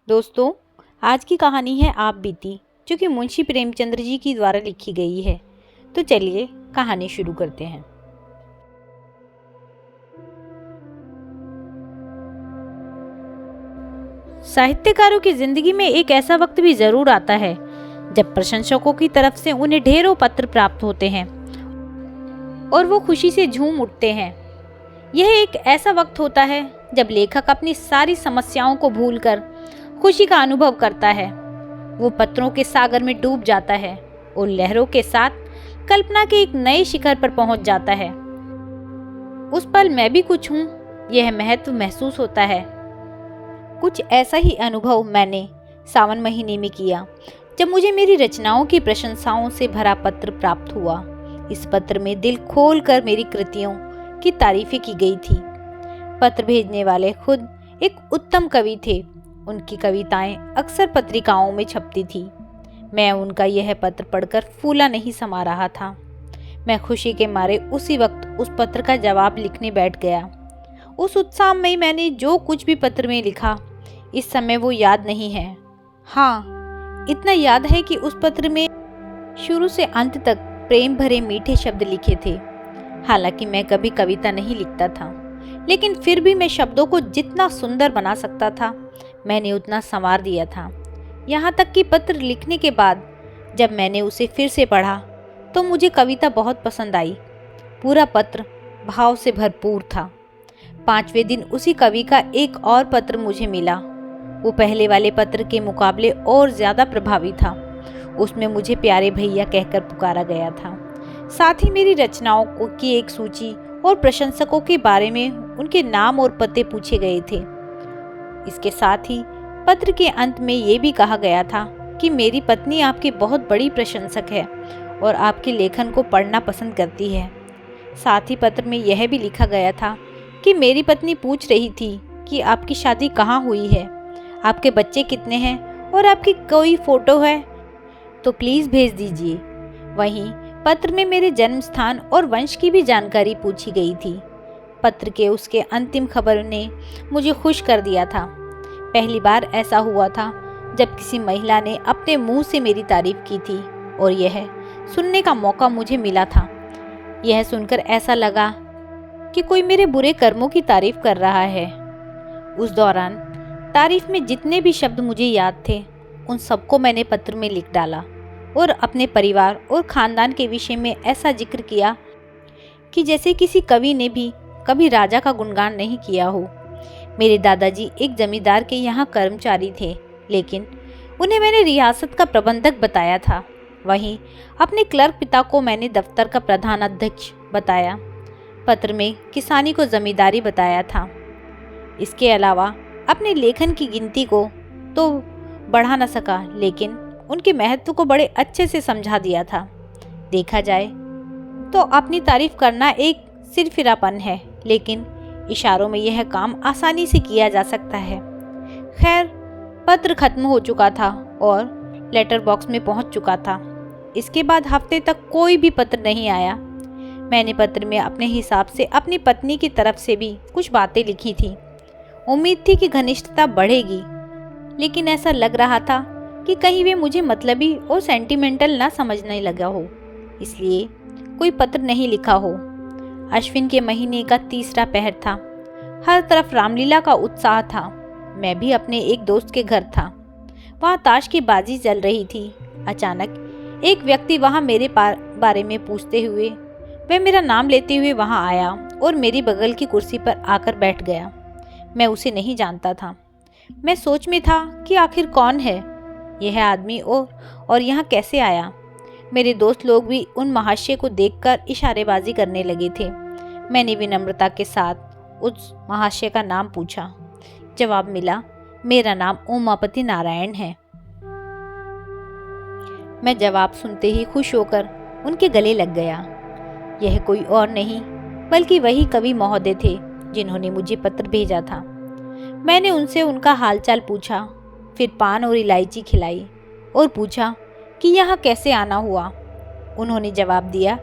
दोस्तों, आज की कहानी है आप बीती, जो कि मुंशी प्रेमचंद्र जी की द्वारा लिखी गई है। तो चलिए कहानी शुरू करते हैं। साहित्यकारों की जिंदगी में एक ऐसा वक्त भी जरूर आता है जब प्रशंसकों की तरफ से उन्हें ढेरों पत्र प्राप्त होते हैं और वो खुशी से झूम उठते हैं। यह एक ऐसा वक्त होता है जब लेखक अपनी सारी समस्याओं को भूलकर खुशी का अनुभव करता है। वो पत्रों के सागर में डूब जाता है और लहरों के साथ कल्पना के एक नए शिखर पर पहुंच जाता है। उस पल मैं भी कुछ हूं, यह महत्व महसूस होता है। कुछ ऐसा ही अनुभव मैंने सावन महीने में किया, जब मुझे मेरी रचनाओं की प्रशंसाओं से भरा पत्र प्राप्त हुआ। इस पत्र में दिल खोलकर मेरी कृतियों की तारीफें की गई थी। पत्र भेजने वाले खुद एक उत्तम कवि थे। उनकी कविताएं अक्सर पत्रिकाओं में छपती थी। मैं उनका यह पत्र पढ़कर फूला नहीं समा रहा था। मैं खुशी के मारे उसी वक्त उस पत्र का जवाब लिखने बैठ गया। उस उत्साह में मैंने जो कुछ भी पत्र में लिखा, इस समय वो याद नहीं है। हाँ, इतना याद है कि उस पत्र में शुरू से अंत तक प्रेम भरे मीठे शब्द लिखे थे। हालांकि मैं कभी कविता नहीं लिखता था, लेकिन फिर भी मैं शब्दों को जितना सुंदर बना सकता था, मैंने उतना संवार दिया था। यहाँ तक कि पत्र लिखने के बाद जब मैंने उसे फिर से पढ़ा तो मुझे कविता बहुत पसंद आई। पूरा पत्र भाव से भरपूर था। 5वें दिन उसी कवि का एक और पत्र मुझे मिला। वो पहले वाले पत्र के मुकाबले और ज़्यादा प्रभावी था। उसमें मुझे प्यारे भैया कहकर पुकारा गया था। साथ ही मेरी रचनाओं की एक सूची और प्रशंसकों के बारे में उनके नाम और पते पूछे गए थे। इसके साथ ही पत्र के अंत में ये भी कहा गया था कि मेरी पत्नी आपकी बहुत बड़ी प्रशंसक है और आपके लेखन को पढ़ना पसंद करती है। साथ ही पत्र में यह भी लिखा गया था कि मेरी पत्नी पूछ रही थी कि आपकी शादी कहाँ हुई है, आपके बच्चे कितने हैं और आपकी कोई फोटो है तो प्लीज़ भेज दीजिए। वहीं पत्र में मेरे जन्म स्थान और वंश की भी जानकारी पूछी गई थी। पत्र के उसके अंतिम खबर ने मुझे खुश कर दिया था। पहली बार ऐसा हुआ था जब किसी महिला ने अपने मुंह से मेरी तारीफ की थी और यह सुनने का मौका मुझे मिला था। यह सुनकर ऐसा लगा कि कोई मेरे बुरे कर्मों की तारीफ कर रहा है। उस दौरान तारीफ में जितने भी शब्द मुझे याद थे, उन सबको मैंने पत्र में लिख डाला और अपने परिवार और खानदान के विषय में ऐसा जिक्र किया कि जैसे किसी कवि ने भी कभी राजा का गुणगान नहीं किया हो। मेरे दादाजी एक जमींदार के यहाँ कर्मचारी थे, लेकिन उन्हें मैंने रियासत का प्रबंधक बताया था। वहीं अपने क्लर्क पिता को मैंने दफ्तर का प्रधान अध्यक्ष बताया। पत्र में किसानी को जमींदारी बताया था। इसके अलावा अपने लेखन की गिनती को तो बढ़ा न सका, लेकिन उनके महत्व को बड़े अच्छे से समझा दिया था। देखा जाए तो अपनी तारीफ करना एक सिरफिरापन है, लेकिन इशारों में यह काम आसानी से किया जा सकता है। खैर, पत्र खत्म हो चुका था और लेटर बॉक्स में पहुंच चुका था। इसके बाद हफ्ते तक कोई भी पत्र नहीं आया। मैंने पत्र में अपने हिसाब से अपनी पत्नी की तरफ से भी कुछ बातें लिखी थी। उम्मीद थी कि घनिष्ठता बढ़ेगी, लेकिन ऐसा लग रहा था कि कहीं वे मुझे मतलबी और सेंटिमेंटल ना समझने लगा हो, इसलिए कोई पत्र नहीं लिखा हो। अश्विन के महीने का तीसरा पहर था। हर तरफ रामलीला का उत्साह था। मैं भी अपने एक दोस्त के घर था। वहाँ ताश की बाजी चल रही थी। अचानक एक व्यक्ति वहाँ मेरे बारे में पूछते हुए, वह मेरा नाम लेते हुए वहाँ आया और मेरी बगल की कुर्सी पर आकर बैठ गया। मैं उसे नहीं जानता था। मैं सोच में था कि आखिर कौन है यह आदमी और यहाँ कैसे आया। मेरे दोस्त लोग भी उन महाशय को देखकर इशारेबाजी करने लगे थे। मैंने विनम्रता के साथ उस महाशय का नाम पूछा। जवाब मिला, मेरा नाम उमापति नारायण है। मैं जवाब सुनते ही खुश होकर उनके गले लग गया। यह कोई और नहीं बल्कि वही कवि महोदय थे जिन्होंने मुझे पत्र भेजा था। मैंने उनसे उनका हालचाल पूछा, फिर पान और इलायची खिलाई और पूछा कि यहाँ कैसे आना हुआ। उन्होंने जवाब दिया,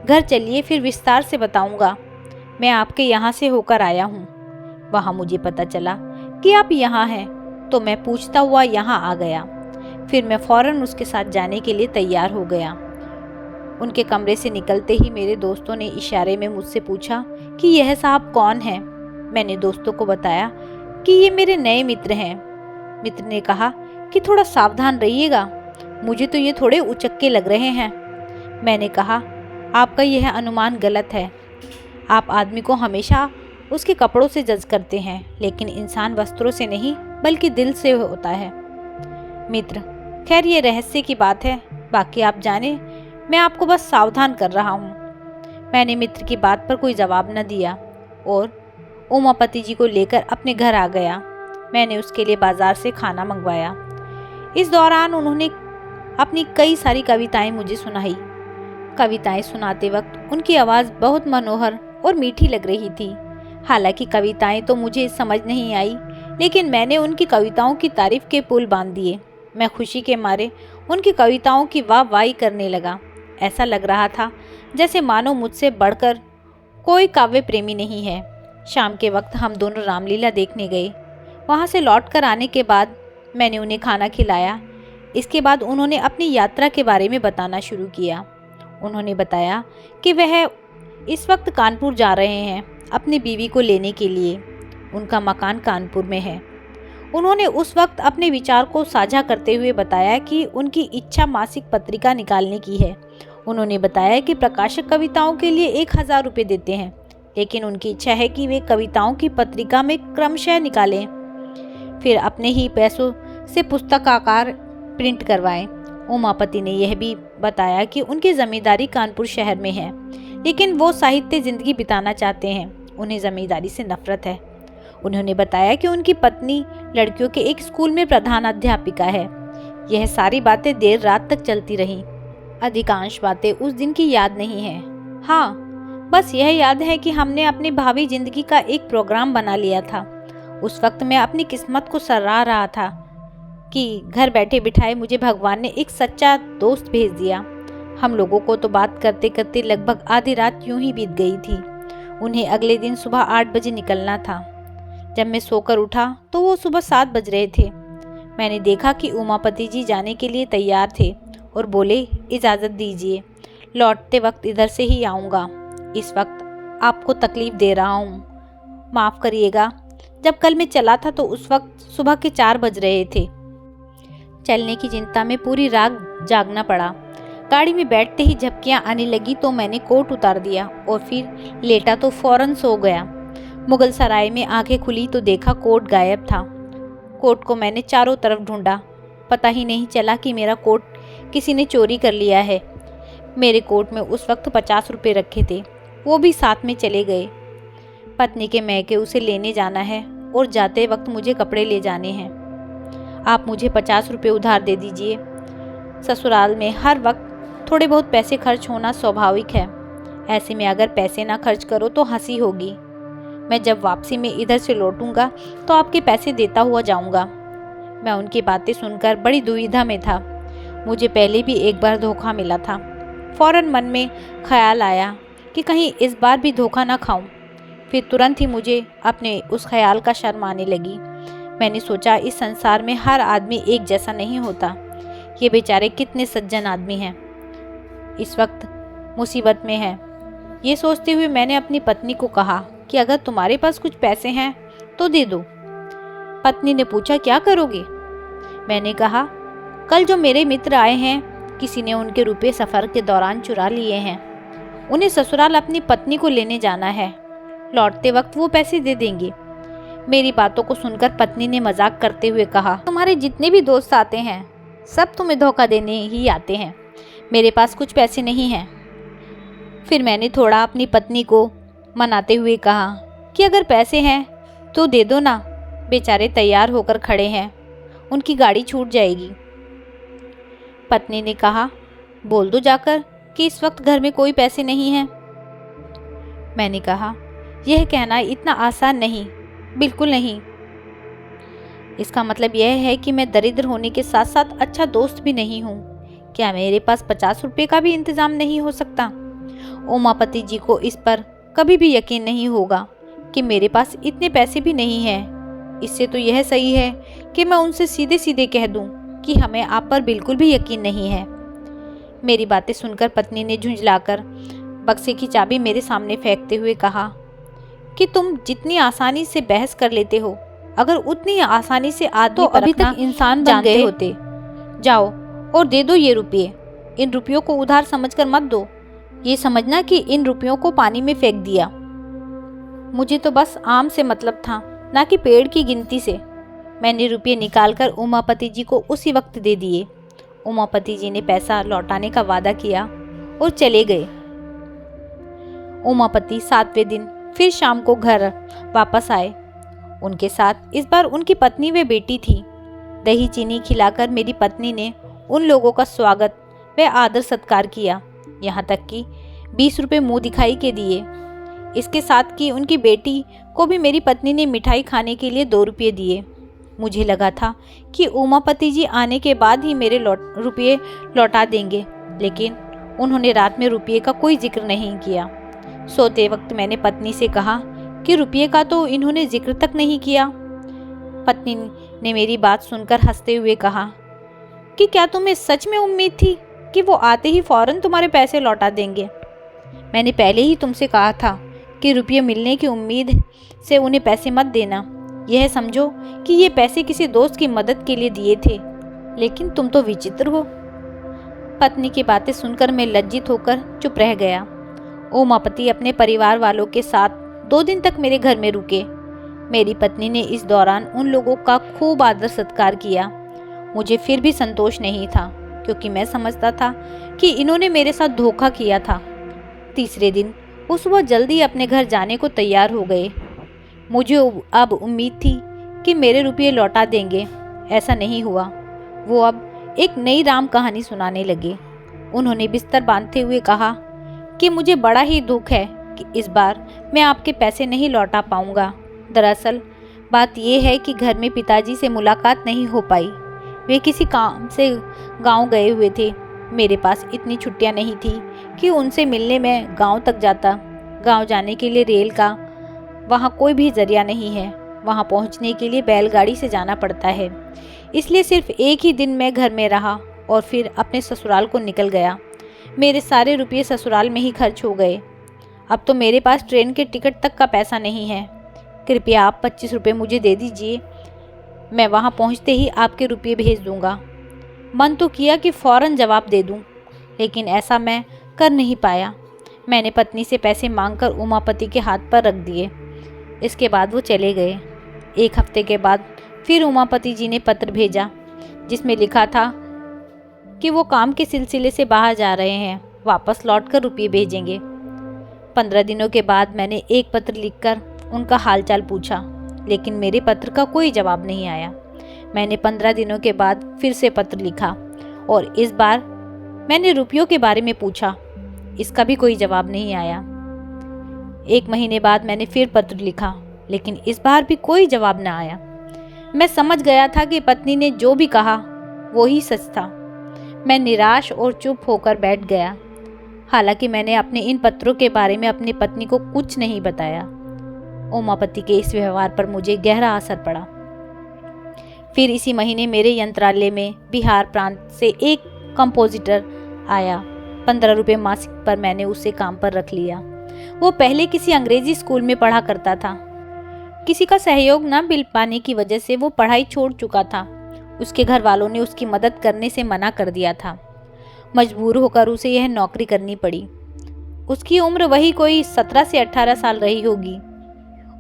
घर चलिए, फिर विस्तार से बताऊंगा। मैं आपके यहाँ से होकर आया हूँ। वहाँ मुझे पता चला कि आप यहाँ हैं। तो मैं पूछता हुआ यहाँ आ गया। फिर मैं फौरन उसके साथ जाने के लिए तैयार हो गया। उनके कमरे से निकलते ही मेरे दोस्तों ने इशारे में मुझसे पूछा कि यह साहब कौन है। मैंने दोस्तों को बताया कि ये मेरे नए मित्र हैं। मित्र ने कहा कि थोड़ा सावधान रहिएगा, मुझे तो ये थोड़े उचक्के लग रहे हैं। मैंने कहा, आपका यह अनुमान गलत है। आप आदमी को हमेशा उसके कपड़ों से जज करते हैं, लेकिन इंसान वस्त्रों से नहीं बल्कि दिल से होता है। मित्र, खैर ये रहस्य की बात है, बाकी आप जाने, मैं आपको बस सावधान कर रहा हूँ। मैंने मित्र की बात पर कोई जवाब न दिया और उमापति जी को लेकर अपने घर आ गया। मैंने उसके लिए बाजार से खाना मंगवाया। इस दौरान उन्होंने अपनी कई सारी कविताएं मुझे सुनाई। कविताएं सुनाते वक्त उनकी आवाज़ बहुत मनोहर और मीठी लग रही थी। हालांकि कविताएं तो मुझे समझ नहीं आई, लेकिन मैंने उनकी कविताओं की तारीफ के पुल बांध दिए। मैं खुशी के मारे उनकी कविताओं की वाहवाही करने लगा। ऐसा लग रहा था जैसे मानो मुझसे बढ़कर कोई काव्य प्रेमी नहीं है। शाम के वक्त हम दोनों रामलीला देखने गए। वहाँ से लौटकर आने के बाद मैंने उन्हें खाना खिलाया। इसके बाद उन्होंने अपनी यात्रा के बारे में बताना शुरू किया। उन्होंने बताया कि वह इस वक्त कानपुर जा रहे हैं अपनी बीवी को लेने के लिए। उनका मकान कानपुर में है। उन्होंने उस वक्त अपने विचार को साझा करते हुए बताया कि उनकी इच्छा मासिक पत्रिका निकालने की है। उन्होंने बताया कि प्रकाशक कविताओं के लिए 1000 रुपये देते हैं, लेकिन उनकी इच्छा है कि वे कविताओं की पत्रिका में क्रमशः निकालें, फिर अपने ही पैसों से पुस्तक आकार प्रिंट करवाएं। उमापति ने यह भी बताया कि उनकी जमींदारी कानपुर शहर में है, लेकिन वो साहित्य जिंदगी बिताना चाहते हैं। उन्हें जमींदारी से नफरत है। उन्होंने बताया कि उनकी पत्नी लड़कियों के एक स्कूल में प्रधानाध्यापिका है। यह सारी बातें देर रात तक चलती रहीं। अधिकांश बातें उस दिन की याद नहीं है। हाँ, बस यह याद है कि हमने अपनी भावी जिंदगी का एक प्रोग्राम बना लिया था। उस वक्त मैं अपनी किस्मत को सराह रहा था कि घर बैठे बिठाए मुझे भगवान ने एक सच्चा दोस्त भेज दिया। हम लोगों को तो बात करते करते लगभग आधी रात यूं ही बीत गई थी। उन्हें अगले दिन सुबह 8 बजे निकलना था। जब मैं सोकर उठा तो वो सुबह 7 बज रहे थे। मैंने देखा कि उमापति जी जाने के लिए तैयार थे और बोले, इजाज़त दीजिए, लौटते वक्त इधर से ही आऊँगा। इस वक्त आपको तकलीफ़ दे रहा हूँ, माफ़ करिएगा। जब कल मैं चला था तो उस वक्त सुबह के 4 बज रहे थे। चलने की चिंता में पूरी रात जागना पड़ा। गाड़ी में बैठते ही झपकियाँ आने लगी तो मैंने कोट उतार दिया और फिर लेटा तो फौरन सो गया। मुगल सराय में आंखें खुली तो देखा कोट गायब था। कोट को मैंने चारों तरफ ढूंढा, पता ही नहीं चला कि मेरा कोट किसी ने चोरी कर लिया है। मेरे कोट में उस वक्त 50 रुपये रखे थे, वो भी साथ में चले गए। पत्नी के मैके उसे लेने जाना है और जाते वक्त मुझे कपड़े ले जाने हैं। आप मुझे 50 रुपये उधार दे दीजिए। ससुराल में हर वक्त थोड़े बहुत पैसे खर्च होना स्वाभाविक है। ऐसे में अगर पैसे ना खर्च करो तो हंसी होगी। मैं जब वापसी में इधर से लौटूंगा तो आपके पैसे देता हुआ जाऊंगा। मैं उनकी बातें सुनकर बड़ी दुविधा में था। मुझे पहले भी एक बार धोखा मिला था। फौरन मन में ख्याल आया कि कहीं इस बार भी धोखा ना खाऊं। फिर तुरंत ही मुझे अपने उस ख्याल का शर्म आने लगी। मैंने सोचा, इस संसार में हर आदमी एक जैसा नहीं होता। ये बेचारे कितने सज्जन आदमी हैं, इस वक्त मुसीबत में हैं। ये सोचते हुए मैंने अपनी पत्नी को कहा कि अगर तुम्हारे पास कुछ पैसे हैं तो दे दो। पत्नी ने पूछा, क्या करोगे? मैंने कहा, कल जो मेरे मित्र आए हैं, किसी ने उनके रुपए सफ़र के दौरान चुरा लिए हैं। उन्हें ससुराल अपनी पत्नी को लेने जाना है। लौटते वक्त वो पैसे दे देंगे। मेरी बातों को सुनकर पत्नी ने मजाक करते हुए कहा, तुम्हारे जितने भी दोस्त आते हैं सब तुम्हें धोखा देने ही आते हैं। मेरे पास कुछ पैसे नहीं हैं। फिर मैंने थोड़ा अपनी पत्नी को मनाते हुए कहा कि अगर पैसे हैं तो दे दो ना, बेचारे तैयार होकर खड़े हैं, उनकी गाड़ी छूट जाएगी। पत्नी ने कहा, बोल दो जाकर कि इस वक्त घर में कोई पैसे नहीं हैं। मैंने कहा, यह कहना इतना आसान नहीं, बिल्कुल नहीं। इसका मतलब यह है कि मैं दरिद्र होने के साथ साथ अच्छा दोस्त भी नहीं हूँ। क्या मेरे पास 50 रुपये का भी इंतजाम नहीं हो सकता? उमापति जी को इस पर कभी भी यकीन नहीं होगा कि मेरे पास इतने पैसे भी नहीं हैं। इससे तो यह सही है कि मैं उनसे सीधे सीधे कह दूं कि हमें आप पर बिल्कुल भी यकीन नहीं है। मेरी बातें सुनकर पत्नी ने झुंझलाकर बक्से की चाबी मेरे सामने फेंकते हुए कहा कि तुम जितनी आसानी से बहस कर लेते हो, अगर उतनी आसानी से आदमी तो अभी तक इंसान बन गए होते। जाओ और दे दो ये रुपये। इन रुपयों को उधार समझकर मत दो, ये समझना कि इन रुपयों को पानी में फेंक दिया। मुझे तो बस आम से मतलब था, ना कि पेड़ की गिनती से। मैंने रुपये निकालकर उमापति जी को उसी वक्त दे दिए। उमापति जी ने पैसा लौटाने का वादा किया और चले गए। उमापति 7वें दिन फिर शाम को घर वापस आए। उनके साथ इस बार उनकी पत्नी व बेटी थी। दही चीनी खिलाकर मेरी पत्नी ने उन लोगों का स्वागत व आदर सत्कार किया, यहाँ तक कि 20 रुपये मुँह दिखाई के दिए। इसके साथ कि उनकी बेटी को भी मेरी पत्नी ने मिठाई खाने के लिए 2 रुपये दिए। मुझे लगा था कि उमापति जी आने के बाद ही मेरे रुपये लौटा देंगे, लेकिन उन्होंने रात में रुपये का कोई जिक्र नहीं किया। सोते वक्त मैंने पत्नी से कहा कि रुपये का तो इन्होंने जिक्र तक नहीं किया। पत्नी ने मेरी बात सुनकर हंसते हुए कहा कि क्या तुम्हें सच में उम्मीद थी कि वो आते ही फौरन तुम्हारे पैसे लौटा देंगे? मैंने पहले ही तुमसे कहा था कि रुपये मिलने की उम्मीद से उन्हें पैसे मत देना। यह समझो कि ये पैसे किसी दोस्त की मदद के लिए दिए थे, लेकिन तुम तो विचित्र हो। पत्नी की बातें सुनकर मैं लज्जित होकर चुप रह गया। उमापति अपने परिवार वालों के साथ 2 दिन तक मेरे घर में रुके। मेरी पत्नी ने इस दौरान उन लोगों का खूब आदर सत्कार किया। मुझे फिर भी संतोष नहीं था, क्योंकि मैं समझता था कि इन्होंने मेरे साथ धोखा किया था। तीसरे दिन वो सुबह जल्दी अपने घर जाने को तैयार हो गए। मुझे अब उम्मीद थी कि मेरे रुपये लौटा देंगे। ऐसा नहीं हुआ। वो अब एक नई राम कहानी सुनाने लगे। उन्होंने बिस्तर बांधते हुए कहा कि मुझे बड़ा ही दुख है कि इस बार मैं आपके पैसे नहीं लौटा पाऊंगा। दरअसल बात यह है कि घर में पिताजी से मुलाकात नहीं हो पाई। वे किसी काम से गांव गए हुए थे। मेरे पास इतनी छुट्टियां नहीं थी कि उनसे मिलने में गांव तक जाता। गांव जाने के लिए रेल का वहां कोई भी जरिया नहीं है। वहां पहुंचने के लिए बैलगाड़ी से जाना पड़ता है। इसलिए सिर्फ एक ही दिन मैं घर में रहा और फिर अपने ससुराल को निकल गया। मेरे सारे रुपये ससुराल में ही खर्च हो गए। अब तो मेरे पास ट्रेन के टिकट तक का पैसा नहीं है। कृपया आप 25 रुपये मुझे दे दीजिए। मैं वहां पहुंचते ही आपके रुपये भेज दूंगा। मन तो किया कि फ़ौरन जवाब दे दूं, लेकिन ऐसा मैं कर नहीं पाया। मैंने पत्नी से पैसे मांगकर उमापति के हाथ पर रख दिए। इसके बाद वो चले गए। 1 हफ्ते के बाद फिर उमापति जी ने पत्र भेजा, जिसमें लिखा था कि वो काम के सिलसिले से बाहर जा रहे हैं, वापस लौटकर रुपये भेजेंगे। 15 दिनों के बाद मैंने एक पत्र लिखकर उनका हालचाल पूछा, लेकिन मेरे पत्र का कोई जवाब नहीं आया। मैंने 15 दिनों के बाद फिर से पत्र लिखा और इस बार मैंने रुपयों के बारे में पूछा। इसका भी कोई जवाब नहीं आया। 1 महीने बाद मैंने फिर पत्र लिखा, लेकिन इस बार भी कोई जवाब न आया। मैं समझ गया था कि पत्नी ने जो भी कहा वो ही सच था। मैं निराश और चुप होकर बैठ गया। हालांकि मैंने अपने इन पत्रों के बारे में अपनी पत्नी को कुछ नहीं बताया। उमापति के इस व्यवहार पर मुझे गहरा असर पड़ा। फिर इसी महीने मेरे यंत्रालय में बिहार प्रांत से एक कंपोजिटर आया। 15 रुपये मासिक पर मैंने उसे काम पर रख लिया। वो पहले किसी अंग्रेजी स्कूल में पढ़ा करता था। किसी का सहयोग न मिल पाने की वजह से वो पढ़ाई छोड़ चुका था। उसके घर वालों ने उसकी मदद करने से मना कर दिया था। मजबूर होकर उसे यह नौकरी करनी पड़ी। उसकी उम्र वही कोई 17 से 18 साल रही होगी।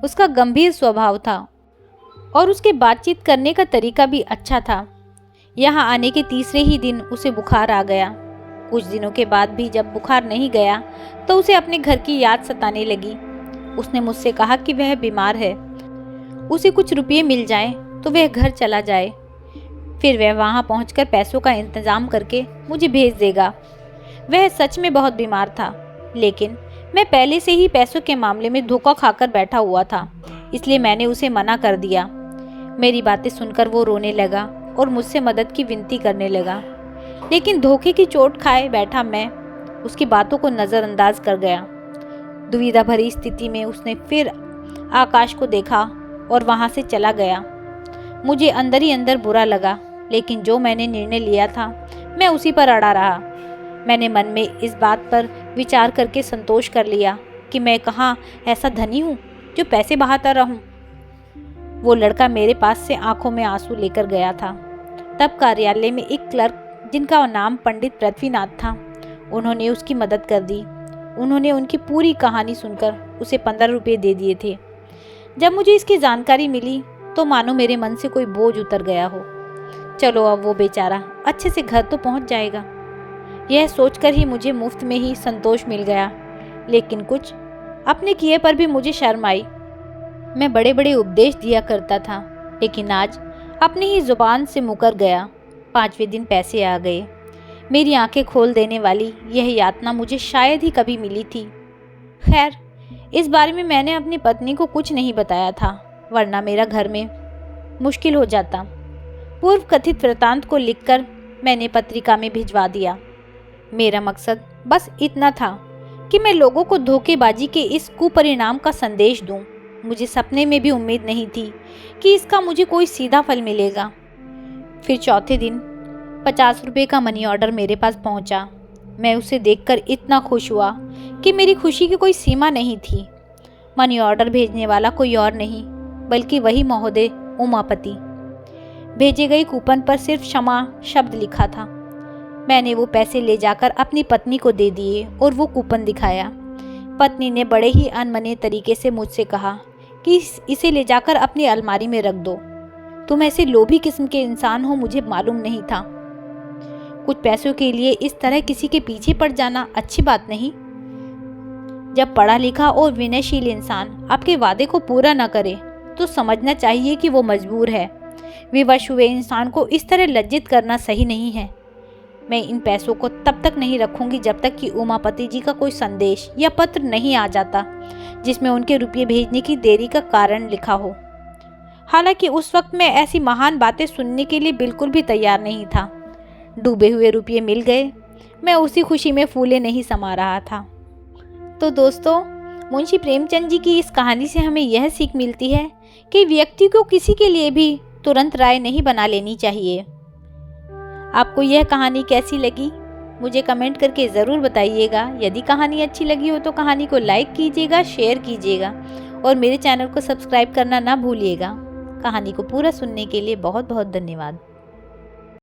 उसका गंभीर स्वभाव था और उसके बातचीत करने का तरीका भी अच्छा था। यहाँ आने के तीसरे ही दिन उसे बुखार आ गया। कुछ दिनों के बाद भी जब बुखार नहीं गया तो उसे अपने घर की याद सताने लगी। उसने मुझसे कहा कि वह बीमार है, उसे कुछ रुपये मिल जाएं तो वह घर चला जाए, फिर वह वहाँ पहुँचकर पैसों का इंतज़ाम करके मुझे भेज देगा। वह सच में बहुत बीमार था, लेकिन मैं पहले से ही पैसों के मामले में धोखा खाकर बैठा हुआ था, इसलिए मैंने उसे मना कर दिया। मेरी बातें सुनकर वो रोने लगा और मुझसे मदद की विनती करने लगा, लेकिन धोखे की चोट खाए बैठा मैं उसकी बातों को नज़रअंदाज कर गया। दुविधा भरी स्थिति में उसने फिर आकाश को देखा और वहाँ से चला गया। मुझे अंदर ही अंदर बुरा लगा, लेकिन जो मैंने निर्णय लिया था मैं उसी पर अड़ा रहा। मैंने मन में इस बात पर विचार करके संतोष कर लिया कि मैं कहाँ ऐसा धनी हूँ जो पैसे बहाता रहूँ। वो लड़का मेरे पास से आंखों में आंसू लेकर गया था। तब कार्यालय में एक क्लर्क जिनका नाम पंडित पृथ्वीनाथ था, उन्होंने उसकी मदद कर दी। उन्होंने उनकी पूरी कहानी सुनकर उसे 15 रुपये दे दिए थे। जब मुझे इसकी जानकारी मिली तो मानो मेरे मन से कोई बोझ उतर गया हो। चलो अब वो बेचारा अच्छे से घर तो पहुंच जाएगा, यह सोचकर ही मुझे मुफ्त में ही संतोष मिल गया। लेकिन कुछ अपने किए पर भी मुझे शर्म आई। मैं बड़े बड़े उपदेश दिया करता था, लेकिन आज अपनी ही जुबान से मुकर गया। 5वें दिन पैसे आ गए। मेरी आंखें खोल देने वाली यह यातना मुझे शायद ही कभी मिली थी। खैर, इस बारे में मैंने अपनी पत्नी को कुछ नहीं बताया था, वरना मेरा घर में मुश्किल हो जाता। पूर्व कथित वृतांत को लिखकर मैंने पत्रिका में भिजवा दिया। मेरा मकसद बस इतना था कि मैं लोगों को धोखेबाजी के इस कुपरिणाम का संदेश दूं। मुझे सपने में भी उम्मीद नहीं थी कि इसका मुझे कोई सीधा फल मिलेगा। फिर चौथे दिन 50 रुपये का मनी ऑर्डर मेरे पास पहुंचा। मैं उसे देखकर इतना खुश हुआ कि मेरी खुशी की कोई सीमा नहीं थी। मनी ऑर्डर भेजने वाला कोई और नहीं बल्कि वही महोदय उमापति। भेजे गए कूपन पर सिर्फ क्षमा शब्द लिखा था। मैंने वो पैसे ले जाकर अपनी पत्नी को दे दिए और वो कूपन दिखाया। पत्नी ने बड़े ही अनमने तरीके से मुझसे कहा कि इसे ले जाकर अपनी अलमारी में रख दो। तुम ऐसे लोभी किस्म के इंसान हो, मुझे मालूम नहीं था। कुछ पैसों के लिए इस तरह किसी के पीछे पड़ जाना अच्छी बात नहीं। जब पढ़ा लिखा और विनयशील इंसान आपके वादे को पूरा न करे तो समझना चाहिए कि वो मजबूर है। विवश हुए इंसान को इस तरह लज्जित करना सही नहीं है। मैं इन पैसों को तब तक नहीं रखूंगी जब तक कि उमापति जी का कोई संदेश या पत्र नहीं आ जाता जिसमें उनके रुपये भेजने की देरी का कारण लिखा हो। हालांकि उस वक्त मैं ऐसी महान बातें सुनने के लिए बिल्कुल भी तैयार नहीं था। डूबे हुए रुपये मिल गए, मैं उसी खुशी में फूले नहीं समा रहा था। तो दोस्तों, मुंशी प्रेमचंद जी की इस कहानी से हमें यह सीख मिलती है कि व्यक्ति को किसी के लिए भी तुरंत राय नहीं बना लेनी चाहिए। आपको यह कहानी कैसी लगी मुझे कमेंट करके ज़रूर बताइएगा। यदि कहानी अच्छी लगी हो तो कहानी को लाइक कीजिएगा, शेयर कीजिएगा और मेरे चैनल को सब्सक्राइब करना ना भूलिएगा। कहानी को पूरा सुनने के लिए बहुत बहुत धन्यवाद।